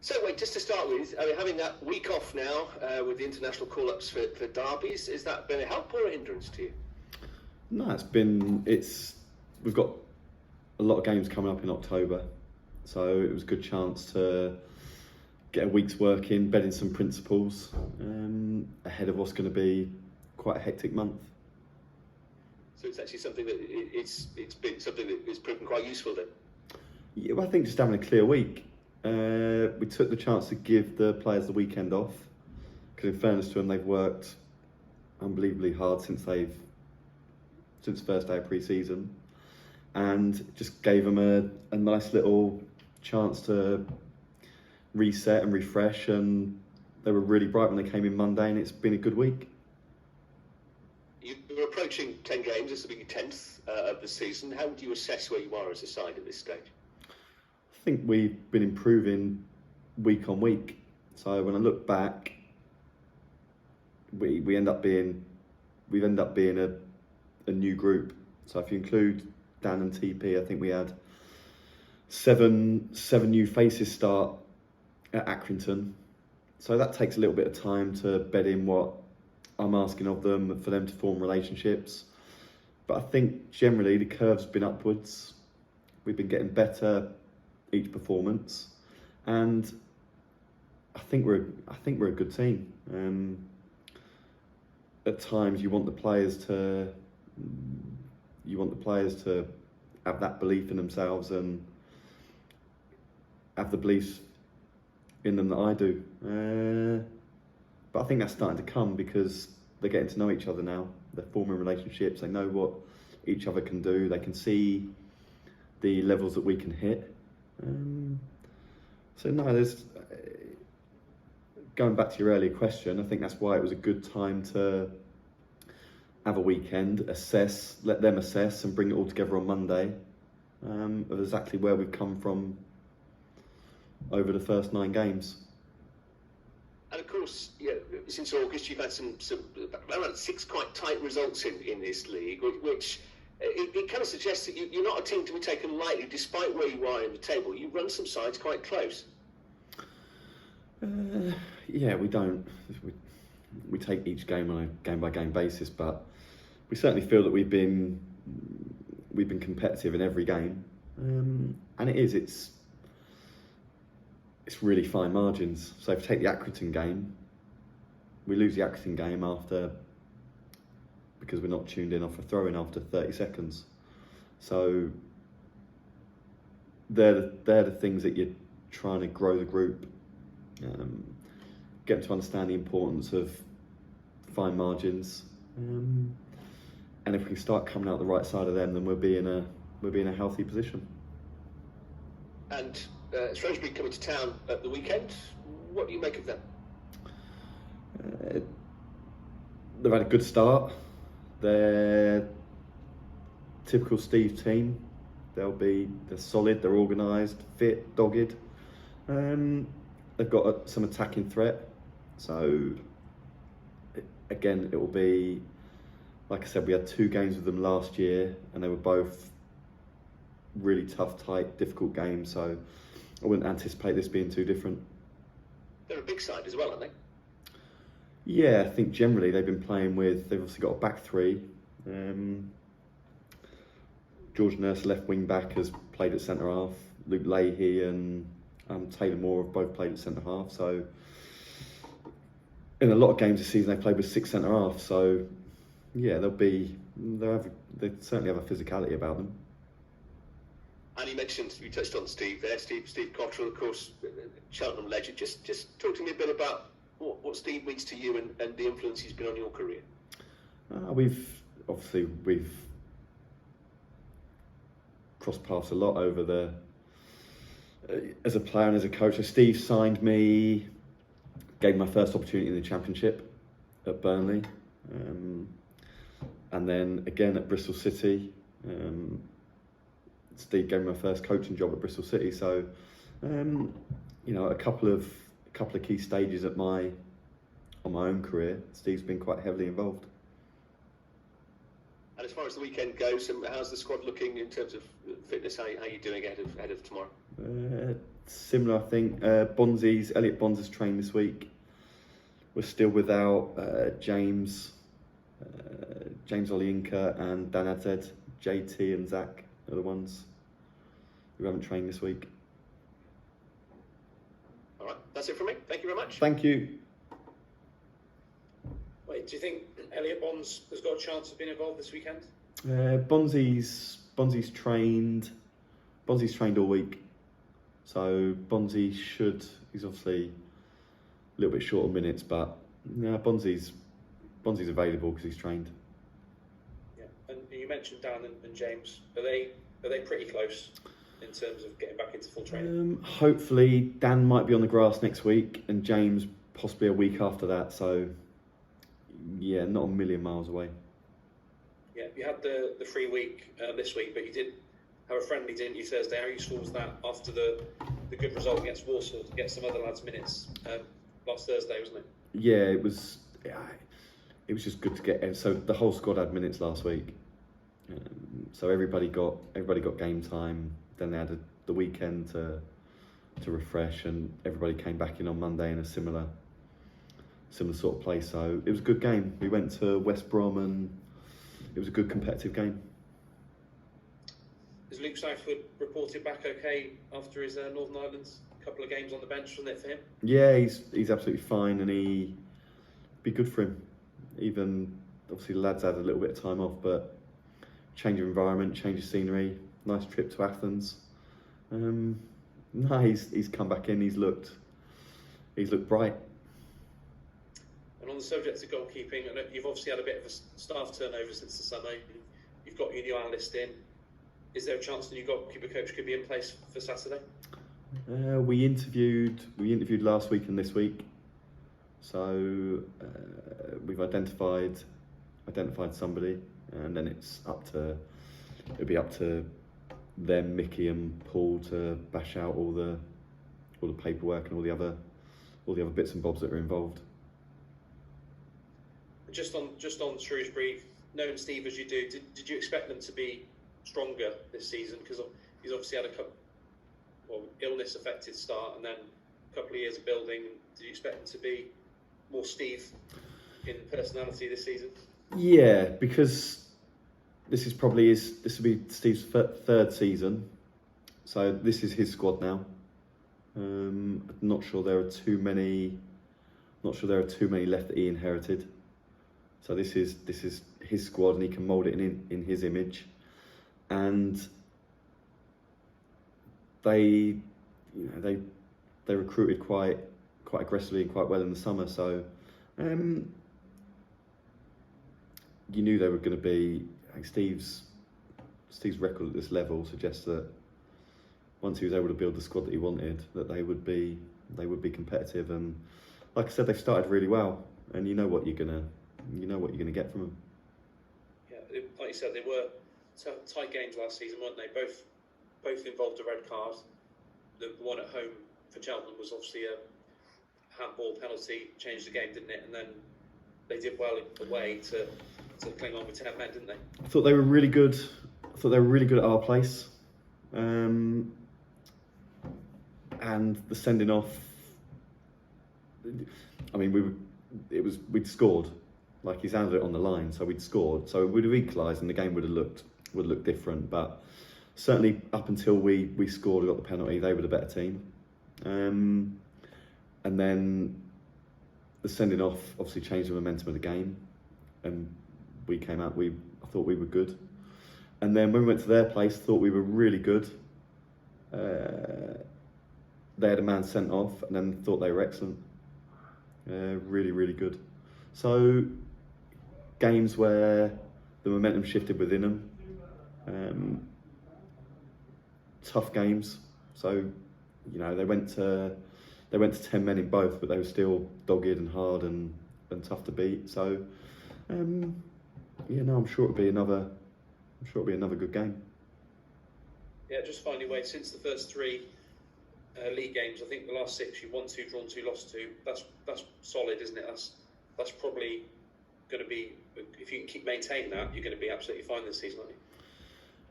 So, wait, just to start with, having that week off now with the international call-ups for derbies, has that been a help or a hindrance to you? No, we've got a lot of games coming up in October, so it was a good chance to get a week's work in, bed in some principles ahead of what's going to be quite a hectic month. So it's actually something that it's been something that has proven quite useful then? Yeah, well, I think just having a clear week. We took the chance to give the players the weekend off, because in fairness to them, they've worked unbelievably hard since first day of pre-season, and just gave them a nice little chance to reset and refresh, and they were really bright when they came in Monday, and it's been a good week. You're approaching 10 games, this will be your 10th of the season. How would you assess where you are as a side at this stage? I think we've been improving week on week. So when I look back, we end up being a new group. So if you include Dan and TP, I think we had seven new faces start at Accrington. So that takes a little bit of time to bed in what I'm asking of them, for them to form relationships. But I think generally the curve's been upwards. We've been getting better each performance, and I think we're a good team. At times you want the players to have that belief in themselves and have the beliefs in them that I do. But I think that's starting to come because they're getting to know each other now. They're forming relationships. They know what each other can do. They can see the levels that we can hit. So no, going back to your earlier question, I think that's why it was a good time to have a weekend, let them assess and bring it all together on Monday, of exactly where we've come from over the first 9 games. And of course, since August, you've had some around 6 quite tight results in this league, which it kind of suggests that you're not a team to be taken lightly, despite where you are in the table. You run some sides quite close. Yeah, we don't. We take each game on a game-by-game basis, but we certainly feel that we've been competitive in every game, and it's really fine margins. So if you take the Accrington game, we lose the Accrington game because we're not tuned in off a throw-in after 30 seconds. So they're the things that you're trying to grow the group, get them to understand the importance of fine margins, and if we can start coming out the right side of them, then we'll be in a healthy position. And Shrewsbury coming to town at the weekend. What do you make of them? They've had a good start. They're typical Steve team. They're solid. They're organised, fit, dogged. They've got some attacking threat. So again, it will be, like I said, we had 2 games with them last year, and they were both really tough, tight, difficult games. So I wouldn't anticipate this being too different. They're a big side as well, aren't they? Yeah, I think generally they've obviously got a back 3. George Nurse, left wing back, has played at centre half. Luke Leahy and Taylor Moore have both played at centre half. So in a lot of games this season, they played with 6 centre half. So yeah, they certainly have a physicality about them. And you touched on Steve there, Steve Cottrell, of course, Cheltenham legend. Just talk to me a bit about what Steve means to you and the influence he's been on your career. We've crossed paths a lot over as a player and as a coach. So Steve signed me, gave me my first opportunity in the Championship at Burnley, and then again at Bristol City. Steve gave me my first coaching job at Bristol City. So, a couple of key stages on my own career, Steve's been quite heavily involved. And as far as the weekend goes, how's the squad looking in terms of fitness? How are you doing ahead of tomorrow? Similar, I think. Elliott Bonds has trained this week. We're still without James Olayinka and Dan Adzed. JT and Zach are the ones who haven't trained this week. All right, that's it from me. Thank you very much. Thank you. Wait, do you think Elliott Bonds has got a chance of being involved this weekend? Bonzi's trained all week, so Bonzi he's obviously a little bit short of minutes, but yeah, Bonzi's available because he's trained. Yeah, and you mentioned Dan and James. Are they pretty close in terms of getting back into full training? Hopefully Dan might be on the grass next week and James possibly a week after that, so yeah, not a million miles away. Yeah, you had the free week this week, but you did have a friendly, didn't you, Thursday? How useful was that after the good result against Walsall to get some other lads' minutes last Thursday, wasn't it? Yeah, it was just good to get. So the whole squad had minutes last week, so everybody got game time. Then they had the weekend to refresh, and everybody came back in on Monday in a similar sort of play. So it was a good game. We went to West Brom and it was a good competitive game. Is Luke Southwood reported back okay after his Northern Ireland couple of games on the bench, wasn't it, for him? Yeah, he's absolutely fine, and he'd be good for him. Even obviously the lads had a little bit of time off, but change of environment, change of scenery, nice trip to Athens. No, he's come back in. He's looked bright. And on the subject of goalkeeping, I know you've obviously had a bit of a staff turnover since the summer. You've got your new analyst in. Is there a chance the new goalkeeper coach could be in place for Saturday? We interviewed last week and this week, so we've identified somebody, and then it'll be up to them, Mickey and Paul, to bash out all the paperwork and all the other bits and bobs that are involved. Just on Shrewsbury, knowing Steve as you do, did you expect them to be stronger this season? Because he's obviously had a illness affected start and then a couple of years of building. Did you expect him to be more Steve in personality this season? Yeah, because this will be Steve's third season, so this is his squad now. I'm not sure there are too many left that he inherited. So this is his squad, and he can mould it in his image. And they recruited quite aggressively and quite well in the summer. So you knew they were going to be. I think Steve's record at this level suggests that once he was able to build the squad that he wanted, that they would be competitive. And like I said, they've started really well, and you know what you're gonna get from them. Yeah, like you said, they were tight games last season, weren't they? Both involved a red card. The one at home for Cheltenham was obviously a handball penalty, changed the game, didn't it? And then they did well away to cling on with 10 men, didn't they? I thought they were really good. At our place, and the sending off. I mean, we'd scored. Like, he's handled it on the line, so we'd scored. So we'd have equalised, and the game would look different. But certainly up until we scored and got the penalty, they were the better team. And then the sending off obviously changed the momentum of the game, and we came out. I thought we were good. And then when we went to their place, thought we were really good. They had a man sent off, and then thought they were excellent. Really, really good. So games where the momentum shifted within them. Tough games. So they went to 10 men in both, but they were still dogged and hard and tough to beat. So I'm sure it'll be another good game. Yeah, just finally, Wade, since the first three league games, I think the last 6 you won 2, drawn 2, lost 2. That's solid, isn't it? That's probably going to be, if you can keep maintaining that, you're going to be absolutely fine this season, aren't you?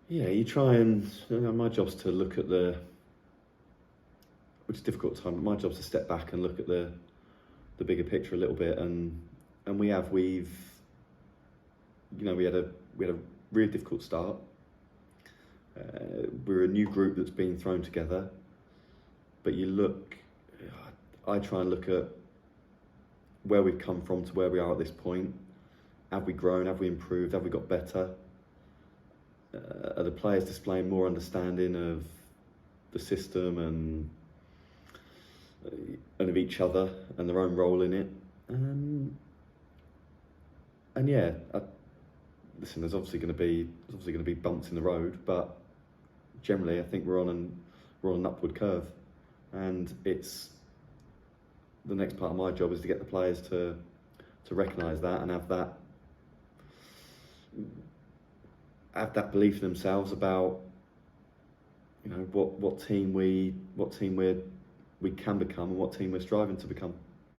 Yeah, you try and my job's to look at the which is difficult at times. But my job's to step back and look at the bigger picture a little bit, and we had a really difficult start. We're a new group that's been thrown together, but I try and look at where we've come from to where we are at this point. Have we grown? Have we improved? Have we got better? Are the players displaying more understanding of the system and of each other and their own role in it? And yeah, listen, there's obviously going to be bumps in the road, but generally, I think we're on an upward curve, and it's the next part of my job is to get the players to recognise that and have that belief in themselves about, you know, what team we can become and what team we're striving to become.